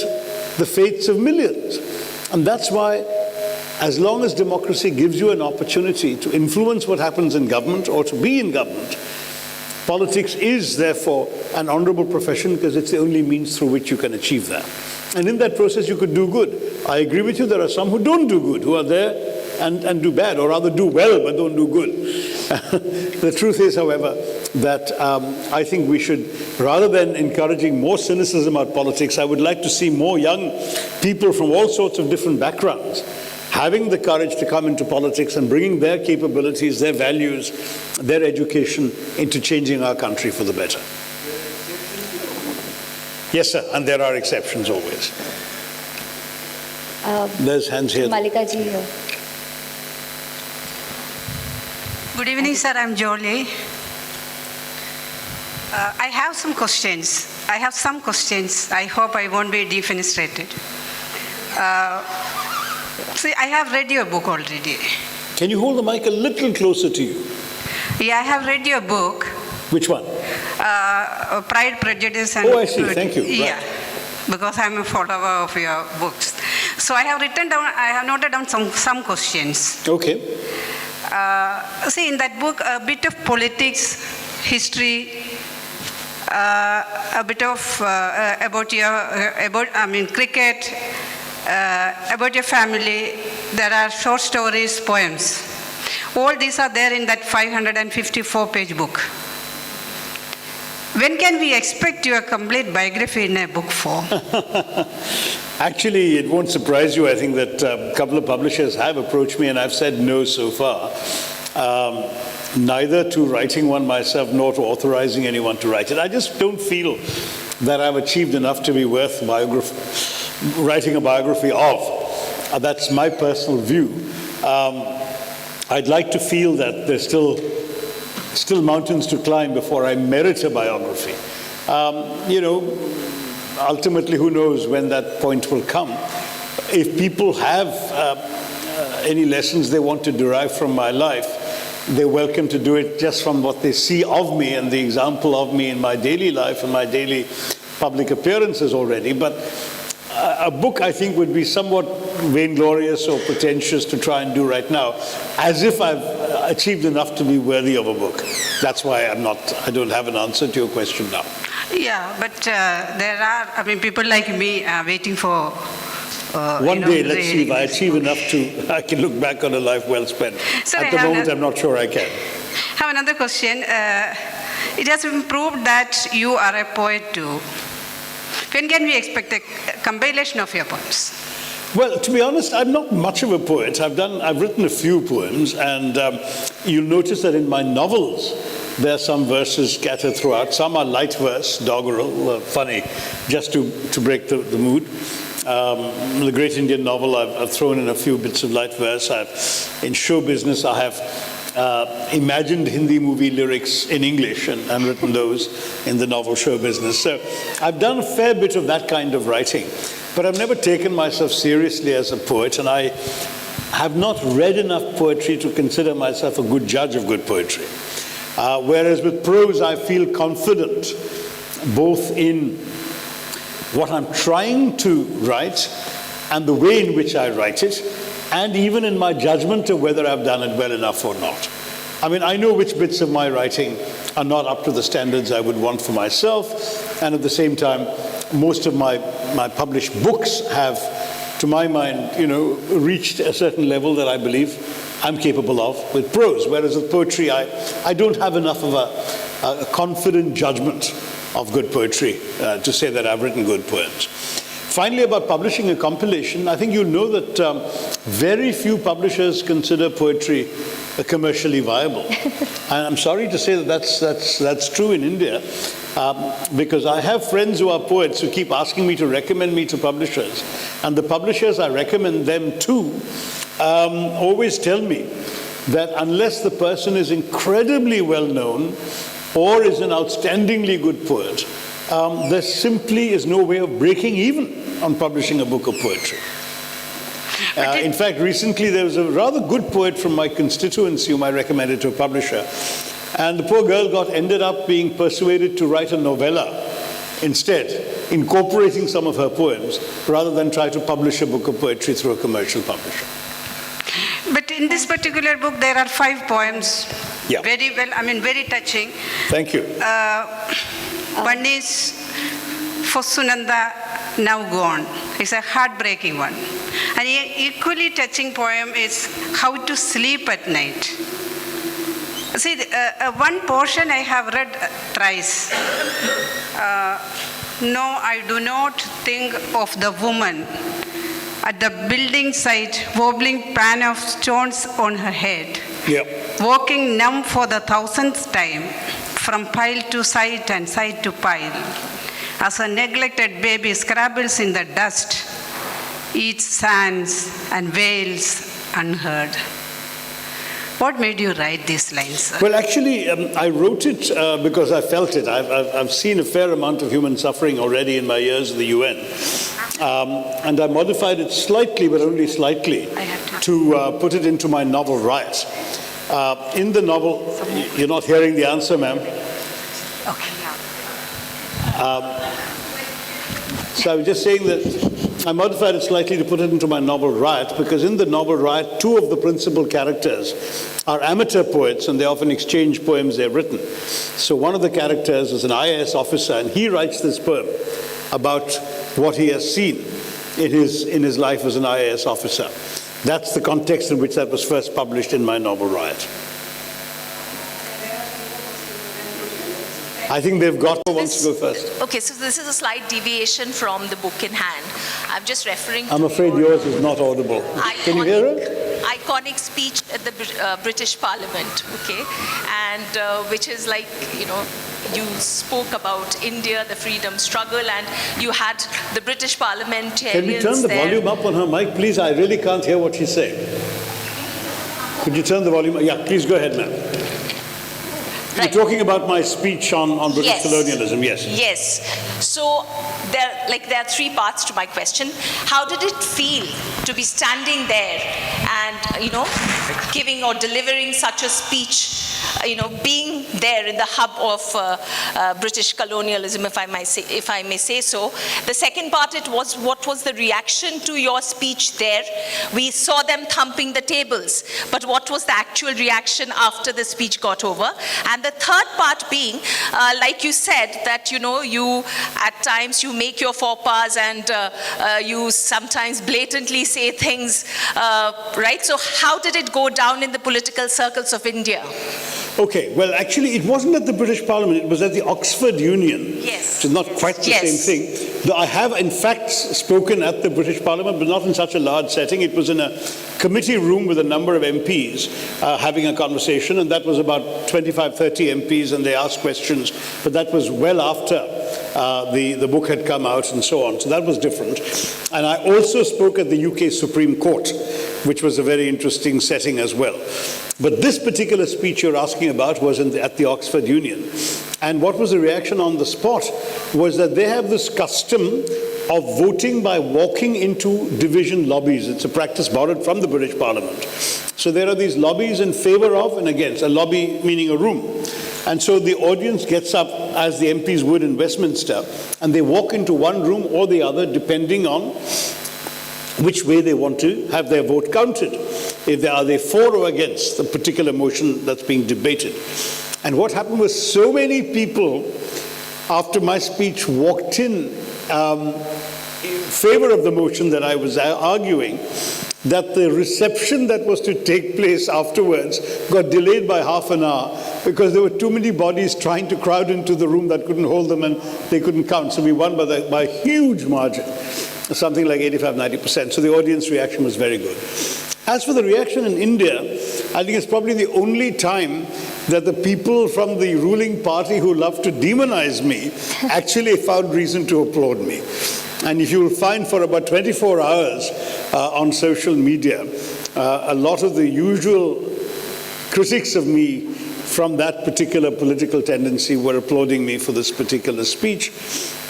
Speaker 1: the fates of millions. And that's why, as long as democracy gives you an opportunity to influence what happens in government or to be in government, politics is therefore an honorable profession, because it's the only means through which you can achieve that. And in that process you could do good. I agree with you, there are some who don't do good, who are there and do bad, or rather do well but don't do good. The truth is, however, that I think we should, rather than encouraging more cynicism about politics, I would like to see more young people from all sorts of different backgrounds having the courage to come into politics and bringing their capabilities, their values, their education into changing our country for the better. Yes, sir, and there are exceptions always. There's hands here.
Speaker 3: Malika ji here.
Speaker 7: Good evening, sir. I'm Jolie. I have some questions. I hope I won't be defenestrated. See, I have read your book already.
Speaker 1: Can you hold the mic a little closer to you?
Speaker 7: Yeah, I have read your book.
Speaker 1: Which one?
Speaker 7: Pride, Prejudice, and...
Speaker 1: Oh, I see. Thank you.
Speaker 7: Yeah,
Speaker 1: right.
Speaker 7: Because I'm a follower of your books. So I have noted down some questions.
Speaker 1: Okay.
Speaker 7: See, in that book, a bit of politics, history, a bit of cricket, about your family. There are short stories, poems. All these are there in that 554-page book. When can we expect your complete biography in a book form?
Speaker 1: Actually, it won't surprise you. I think that a couple of publishers have approached me and I've said no so far. neither to writing one myself nor to authorizing anyone to write it. I just don't feel that I've achieved enough to be worth writing a biography of. That's my personal view. I'd like to feel that there's still mountains to climb before I merit a biography. Ultimately, who knows when that point will come. If people have any lessons they want to derive from my life, they're welcome to do it just from what they see of me and the example of me in my daily life and my daily public appearances already. But a book, I think, would be somewhat vainglorious or pretentious to try and do right now, as if I've achieved enough to be worthy of a book. That's why I don't have an answer to your question now.
Speaker 7: Yeah, but there are, people like me waiting for
Speaker 1: one day, let's see if I achieve enough I can look back on a life well spent.
Speaker 7: So
Speaker 1: at the moment, I'm not sure I can.
Speaker 7: I have another question. It has been proved that you are a poet too. When can we expect a compilation of your poems?
Speaker 1: Well, to be honest, I'm not much of a poet. I've written a few poems, and you'll notice that in my novels, there are some verses scattered throughout. Some are light verse, doggerel, funny, just to break the mood. The Great Indian Novel, I've thrown in a few bits of light verse. In show business, I have imagined Hindi movie lyrics in English and written those in the novel Show Business. So I've done a fair bit of that kind of writing, but I've never taken myself seriously as a poet, and I have not read enough poetry to consider myself a good judge of good poetry. Whereas with prose, I feel confident both in what I'm trying to write and the way in which I write it, and even in my judgment of whether I've done it well enough or not. I know which bits of my writing are not up to the standards I would want for myself, and at the same time, most of my published books have, to my mind, reached a certain level that I believe I'm capable of with prose, whereas with poetry, I don't have enough of a confident judgment of good poetry to say that I've written good poems. Finally, about publishing a compilation, I think you'll know that very few publishers consider poetry commercially viable. And I'm sorry to say that that's true in India, because I have friends who are poets who keep asking me to recommend me to publishers, and the publishers I recommend them to always tell me that unless the person is incredibly well known or is an outstandingly good poet, there simply is no way of breaking even on publishing a book of poetry. In fact, recently there was a rather good poet from my constituency whom I recommended to a publisher, and the poor girl ended up being persuaded to write a novella instead, incorporating some of her poems, rather than try to publish a book of poetry through a commercial publisher.
Speaker 7: But in this particular book, there are 5 poems.
Speaker 1: Yeah.
Speaker 7: Very well, very touching.
Speaker 1: Thank you.
Speaker 7: One is For Sunanda, Now Gone. It's a heartbreaking one. And an equally touching poem is How to Sleep at Night. See, one portion I have read thrice. No, I do not think of the woman at the building site, wobbling pan of stones on her head, walking numb for the 1,000th time, from pile to site and site to pile, as a neglected baby scrabbles in the dust, eats sands and wails unheard. What made you write these lines, sir?
Speaker 1: Well, actually, I wrote it because I felt it. I've seen a fair amount of human suffering already in my years at the UN. And I modified it slightly, but only slightly, to put it into my novel Riot. In the novel, you're not hearing the answer, ma'am.
Speaker 7: Okay.
Speaker 1: So I was just saying that I modified it slightly to put it into my novel Riot, because in the novel Riot, 2 of the principal characters are amateur poets, and they often exchange poems they've written. So one of the characters is an IAS officer, and he writes this poem about what he has seen in his life as an IAS officer. That's the context in which that was first published in my novel Riot. I think they've got who wants to go first.
Speaker 8: Okay, so this is a slight deviation from the book in hand. I'm just referring to
Speaker 1: I'm afraid yours is not audible. Can you hear it?
Speaker 8: iconic speech at the British Parliament, okay? And which is like, you know, you spoke about India, the freedom struggle, and you had the British parliamentarians
Speaker 1: Can we turn the volume up on her mic, please? I really can't hear what she's saying. Could you turn the volume? Yeah, please go ahead, ma'am.
Speaker 8: Right.
Speaker 1: You're talking about my speech on British colonialism, yes.
Speaker 8: Yes. So there are three parts to my question. How did it feel to be standing there and, you know, giving or delivering such a speech, you know, being there in the hub of British colonialism, if I may say so? The second part, what was the reaction to your speech there? We saw them thumping the tables, but what was the actual reaction after the speech got over? And the third part being, like you said, that, you know, you at times you make your faux pas and you sometimes blatantly say things, right? So how did it go down in the political circles of India?
Speaker 1: Okay, well, actually, it wasn't at the British Parliament, it was at the Oxford Union.
Speaker 8: Yes.
Speaker 1: Which is not quite the same thing. Though I have, in fact, spoken at the British Parliament, but not in such a large setting. It was in a committee room with a number of MPs having a conversation, and that was about 25, 30 MPs, and they asked questions, but that was well after the book had come out and so on. So that was different. And I also spoke at the UK Supreme Court, which was a very interesting setting as well. But this particular speech you're asking about was at the Oxford Union. And what was the reaction on the spot was that they have this custom of voting by walking into division lobbies. It's a practice borrowed from the British Parliament. So there are these lobbies in favor of and against, a lobby meaning a room. And so the audience gets up, as the MPs would in Westminster, and they walk into one room or the other depending on which way they want to have their vote counted. If they for or against the particular motion that's being debated. And what happened was so many people, after my speech, walked in favor of the motion that I was arguing, that the reception that was to take place afterwards got delayed by half an hour because there were too many bodies trying to crowd into the room that couldn't hold them and they couldn't count. So we won by a huge margin, something like 85-90%. So the audience reaction was very good. As for the reaction in India, I think it's probably the only time that the people from the ruling party who love to demonize me actually found reason to applaud me. And if you'll find for about 24 hours on social media, a lot of the usual critics of me from that particular political tendency were applauding me for this particular speech.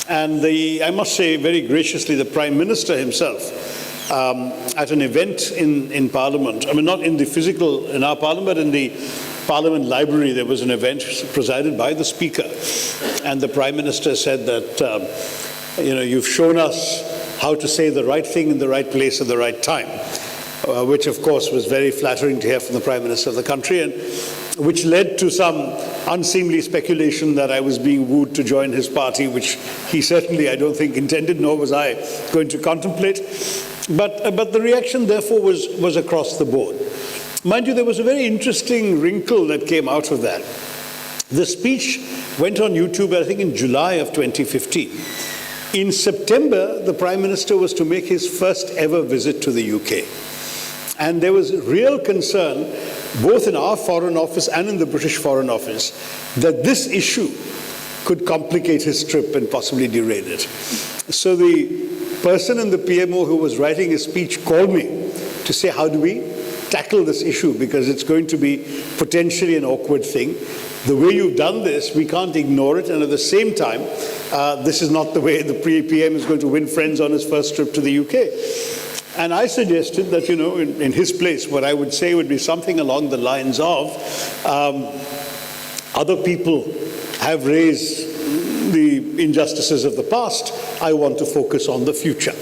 Speaker 1: And I must say very graciously, the Prime Minister himself, at an event in Parliament, I mean not in our Parliament, but in the Parliament Library, there was an event presided by the Speaker. And the Prime Minister said that, you've shown us how to say the right thing in the right place at the right time, which of course was very flattering to hear from the Prime Minister of the country, and which led to some unseemly speculation that I was being wooed to join his party, which he certainly, I don't think, intended, nor was I going to contemplate. But the reaction, therefore, was across the board. Mind you, there was a very interesting wrinkle that came out of that. The speech went on YouTube, I think, in July of 2015. In September, the Prime Minister was to make his first ever visit to the UK. And there was real concern, both in our Foreign Office and in the British Foreign Office, that this issue could complicate his trip and possibly derail it. So the person in the PMO who was writing his speech called me to say, how do we tackle this issue? Because it's going to be potentially an awkward thing. The way you've done this, we can't ignore it. And at the same time, this is not the way the PM is going to win friends on his first trip to the UK. And I suggested that, in his place, what I would say would be something along the lines of, other people have raised the injustices of the past. I want to focus on the future.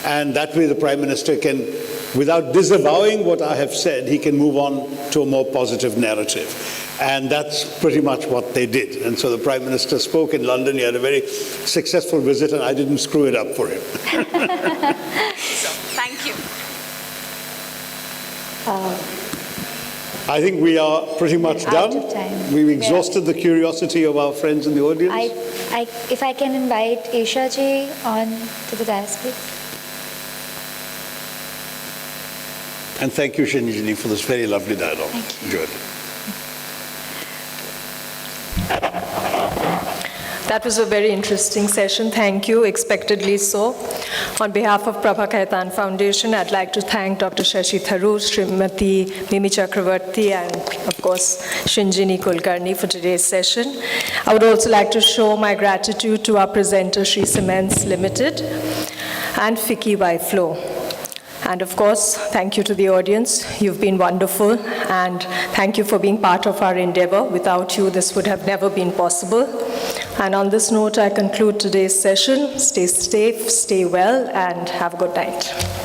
Speaker 1: And that way the Prime Minister can, without disavowing what I have said, he can move on to a more positive narrative. And that's pretty much what they did. And so the Prime Minister spoke in London. He had a very successful visit, and I didn't screw it up for him.
Speaker 8: So, thank you.
Speaker 1: I think we are pretty much done.
Speaker 3: Out of time.
Speaker 1: We've exhausted the curiosity of our friends in the audience.
Speaker 3: If I can invite Esha ji on to the dais, please.
Speaker 1: And thank you, Shinjini, for this very lovely dialogue. Enjoyed it.
Speaker 9: That was a very interesting session. Thank you, expectedly so. On behalf of Prabha Khaitan Foundation, I'd like to thank Dr. Shashi Tharoor, Srimati Mimi Chakravarti, and of course, Shinjini Kulkarni for today's session. I would also like to show my gratitude to our presenter, Sri Cements Limited, and Fiki by Flo. And of course, thank you to the audience. You've been wonderful, and thank you for being part of our endeavor. Without you, this would have never been possible. And on this note, I conclude today's session. Stay safe, stay well, and have a good night.